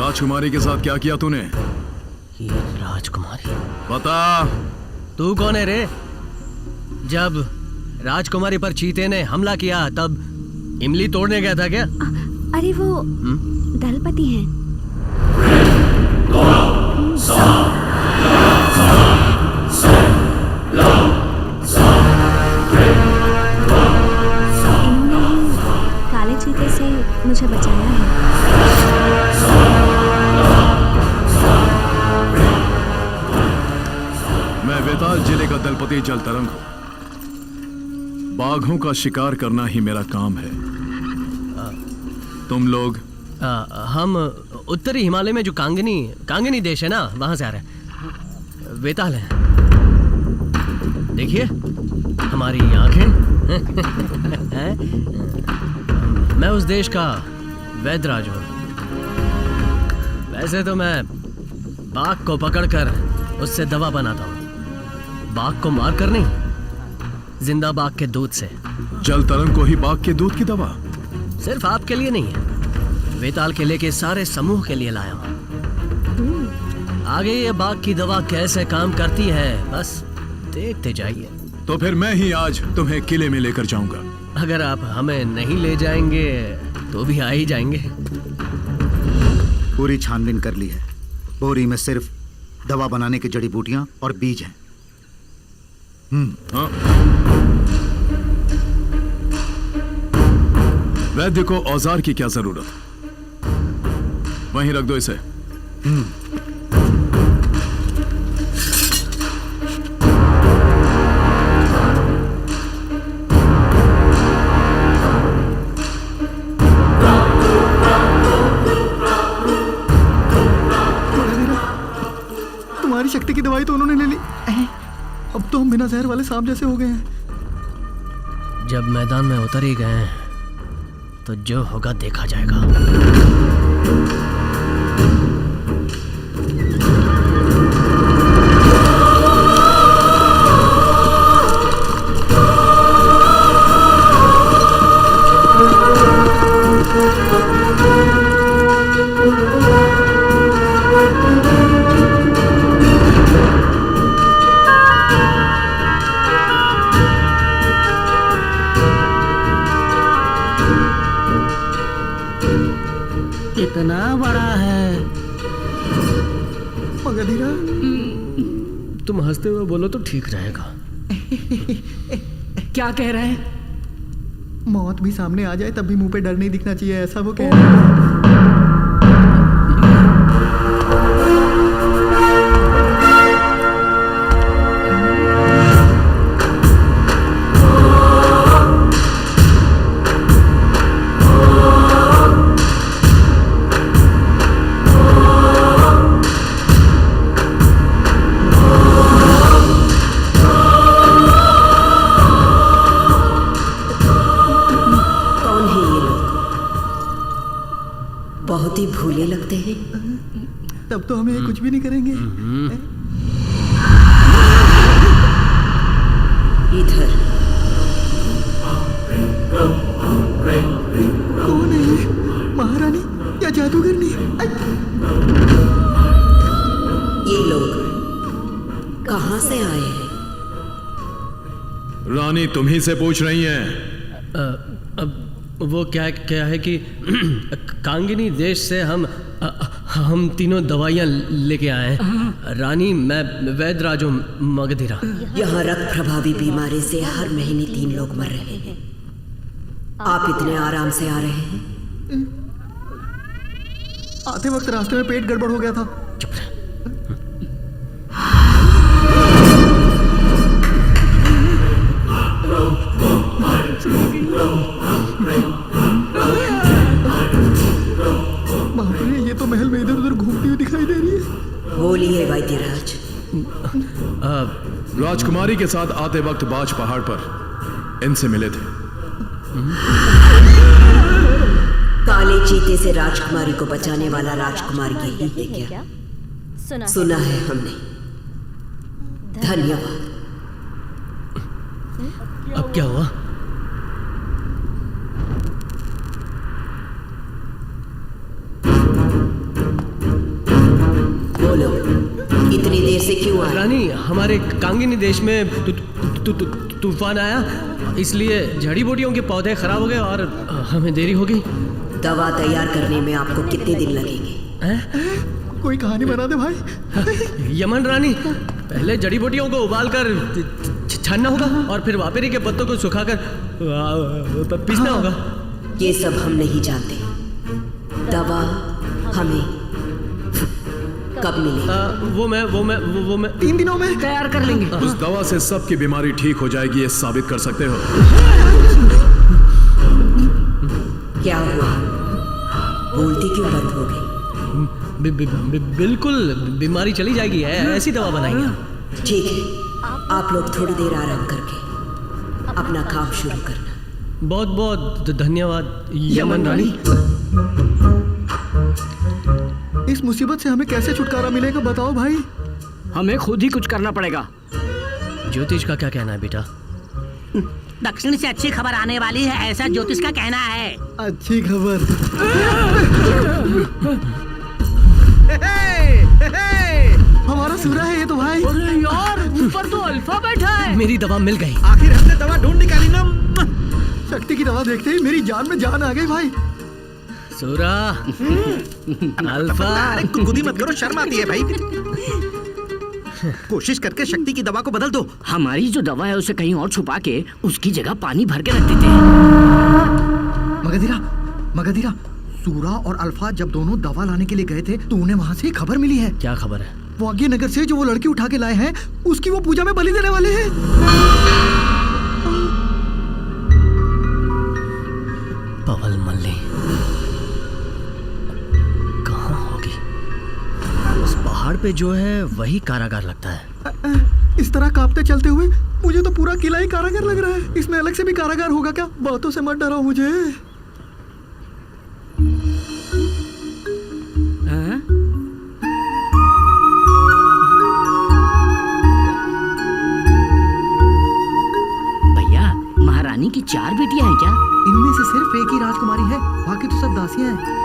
राजकुमारी के साथ क्या किया तूने? ये राजकुमारी? बता। तू कौन है रे? जब राजकुमारी पर चीते ने हमला किया तब इमली तोड़ने गया था क्या? अरे वो दलपति हैं। इन्होंने काले चीते से मुझे बचाया है। मैं वेताल जिले का दलपति जलतरंग हूं। बाघों का शिकार करना ही मेरा काम है। तुम लोग? हम उत्तरी हिमालय में जो कांगनी देश है ना, वहां से आ रहे हैं। वेताल है। देखिए हमारी आंखें। मैं उस देश का वैद्यराज हूं। वैसे तो मैं बाघ को पकड़कर उससे दवा बनाता हूं। बाघ को मारकर नहीं, जिंदा बाघ के दूध से। जलतरंग को ही बाघ के दूध की दवा? सिर्फ आपके लिए नहीं है, वेताल किले के सारे समूह के लिए लाया हूं। आगे ये बाघ की दवा कैसे काम करती है बस देखते जाइए। तो फिर मैं ही आज तुम्हें किले में लेकर जाऊंगा। अगर आप हमें नहीं ले जाएंगे तो भी आ ही जाएंगे। पूरी छानबीन कर ली है। बोरी में सिर्फ दवा बनाने की जड़ी बूटियां और बीज हैं। वैद्य को औजार की क्या जरूरत? वहीं रख दो इसे। तुम्हारी शक्ति की दवाई तो उन्होंने ले ली। अब तो हम बिना जहर वाले सांप जैसे हो गए हैं। जब मैदान में उतर ही गए तो जो होगा देखा जाएगा। कितना बड़ा है। मगधीरा, तुम हंसते हुए बोलो तो ठीक रहेगा। क्या कह रहे हैं? मौत भी सामने आ जाए तब भी मुंह पे डर नहीं दिखना चाहिए, ऐसा वो कह रहे हैं। बहुत ही भूले लगते हैं। तब तो हमें कुछ भी नहीं करेंगे। इधर कौन है ये? महारानी या जादूगरनी? ये लोग कहाँ से आए हैं? रानी तुम ही से पूछ रही हैं। वो क्या है कि कांगिनी देश से हम तीनों दवाइयाँ लेके आए हैं। रानी, मैं वैद्यराज हूँ मगधीरा। यहाँ रक्त प्रभावी बीमारी से हर महीने 3 लोग मर रहे हैं। आप इतने आराम से आ रहे हैं? आते वक्त रास्ते में पेट गड़बड़ हो गया था। चुप रहे। बाप रे, ये तो महल में इधर उधर घूमती हुई दिखाई दे रही है। बोलिए वैद्यराज। राजकुमारी के साथ आते वक्त बाज पहाड़ पर इनसे मिले थे। काले चीते से राजकुमारी को बचाने वाला राजकुमार यही है क्या? सुना है हमने। धन्यवाद। अब क्या हुआ? से क्यों आए? रानी, हमारे कांगिनी देश में तूफान आया, इसलिए जड़ी बूटियों के पौधे खराब हो गए और हमें देरी हो गई। दवा तैयार करने में आपको कितने दिन लगेंगे? कोई कहानी बना दे भाई। यमन रानी, पहले जड़ी बूटियों को उबालकर छानना होगा और फिर वापेरी के पत्तों को सुखाकर पीसना होगा। ये सब हम नहीं जानते। दवा हमें कब मिलेगी? वो मैं 3 दिनों में तैयार कर लेंगे। उस दवा से सबकी बीमारी ठीक हो जाएगी, ये साबित कर सकते हो? क्या हुआ? बोलती क्यों बंद हो गई? बिल्कुल बीमारी चली जाएगी, ऐसी दवा बनाएंगे। ठीक है, आप लोग थोड़ी देर आराम करके अपना काम शुरू करना। बहुत बहुत धन्यवाद यमन रानी। इस मुसीबत से हमें कैसे छुटकारा मिलेगा बताओ भाई। हमें खुद ही कुछ करना पड़ेगा। ज्योतिष का क्या कहना है बेटा? दक्षिण से अच्छी खबर आने वाली है, ऐसा ज्योतिष का कहना है। अच्छी खबर। हमारा सूरा है ये तो भाई। अरे यार, ऊपर तो अल्फा बैठा है। मेरी दवा मिल गई। आखिर हमने दवा ढूंढ निकाली ना। शक्ति की दवा देखते ही मेरी जान में जान आ गई भाई। सूरा, अल्फा। गुदगुदी मत करो, शर्म आती है भाई। कोशिश करके शक्ति की दवा को बदल दो। हमारी जो दवा है उसे कहीं और छुपा के उसकी जगह पानी भर के रख देते हैं। मगधीरा, सूरा और अल्फा जब दोनों दवा लाने के लिए गए थे तो उन्हें वहाँ से ही खबर मिली है। क्या खबर है? वो आगे नगर से जो वो लड़की उठा के लाए हैं उसकी वो पूजा में बलि देने वाले हैं। पवल मल्ली कहाँ होगी? उस पहाड़ पे जो है वही कारागार लगता है। इस तरह कांपते चलते हुए मुझे तो पूरा किला ही कारागार लग रहा है। इसमें अलग से भी कारागार होगा क्या? बातों से मत डराओ मुझे। भैया, महारानी की 4 बेटियां हैं क्या? इनमें से सिर्फ एक ही राजकुमारी है, बाकी तो सब दासियां हैं।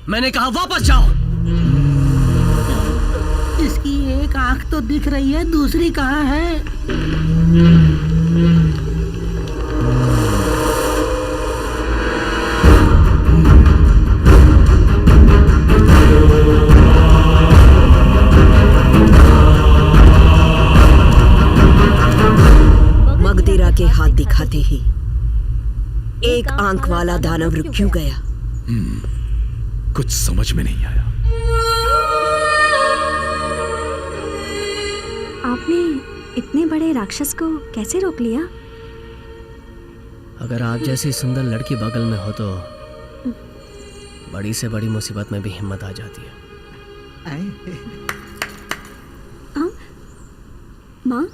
मैंने कहा वापस जाओ। इसकी एक आंख तो दिख रही है, दूसरी कहाँ है? मगधीरा के हाथ दिखाते ही एक आंख वाला दानव रुक क्यों गया? कुछ समझ में नहीं आया। आपने इतने बड़े राक्षस को कैसे रोक लिया? अगर आप जैसी सुंदर लड़की बगल में हो तो बड़ी से बड़ी मुसीबत में भी हिम्मत आ जाती है। माँ,